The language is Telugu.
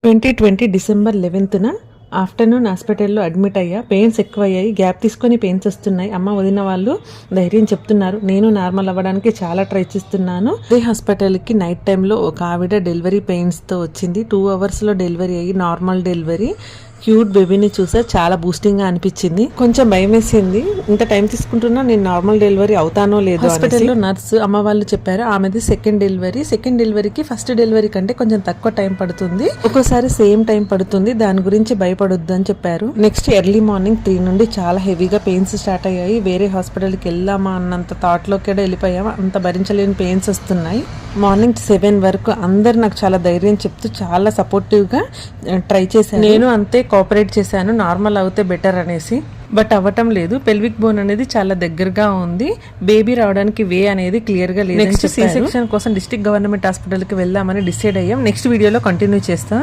2020 డిసెంబర్ 11న ఆఫ్టర్నూన్ హాస్పిటల్లో అడ్మిట్ అయ్యా. పెయిన్స్ ఎక్కువయ్యాయి, గ్యాప్ తీసుకొని పెయిన్స్ వస్తున్నాయి. అమ్మ వదిన వాళ్ళు ధైర్యం చెప్తున్నారు. నేను నార్మల్ అవ్వడానికి చాలా ట్రై చేస్తున్నాను. అదే హాస్పిటల్కి నైట్ టైంలో ఒక ఆవిడ డెలివరీ పెయిన్స్తో వచ్చింది. 2 అవర్స్లో డెలివరీ అయ్యి నార్మల్ డెలివరీ. క్యూట్ బేబీని చూసా చాలా బూస్టింగ్ గా అనిపించింది. కొంచెం భయం వేసింది, ఇంత టైం తీసుకుంటున్నా నేను నార్మల్ డెలివరీ అవుతానో లేదో. హాస్పిటల్లో నర్సు అమ్మ వాళ్ళు చెప్పారు ఆమెది సెకండ్ డెలివరీకి ఫస్ట్ డెలివరీ కంటే కొంచెం తక్కువ టైం పడుతుంది, ఒక్కోసారి సేమ్ టైం పడుతుంది, దాని గురించి భయపడొద్దు అని చెప్పారు. నెక్స్ట్ ఎర్లీ మార్నింగ్ 3 నుండి చాలా హెవీగా పెయిన్స్ స్టార్ట్ అయ్యాయి. వేరే హాస్పిటల్కి వెళ్దామా అన్నంత థాట్ లోకి వెళ్ళిపోయామా, అంత భరించలేని పెయిన్స్ వస్తున్నాయి. మార్నింగ్ 7 వరకు అందరు నాకు చాలా ధైర్యం చెప్తూ చాలా సపోర్టివ్ గా ట్రై చేశాను. నేను అంతే కోఆపరేట్ చేశాను, నార్మల్ అవుతే బెటర్ అనేసి. బట్ అవ్వటం లేదు. పెల్విక్ బోన్ అనేది చాలా దగ్గరగా ఉంది. బేబీ రావడానికి వే అనేది క్లియర్ గా లేదు. నెక్స్ట్ సి సెక్షన్ కోసం డిస్ట్రిక్ట్ గవర్నమెంట్ హాస్పిటల్ కి వెళ్దామని డిసైడ్ అయ్యాం. నెక్స్ట్ వీడియోలో కంటిన్యూ చేస్తాం.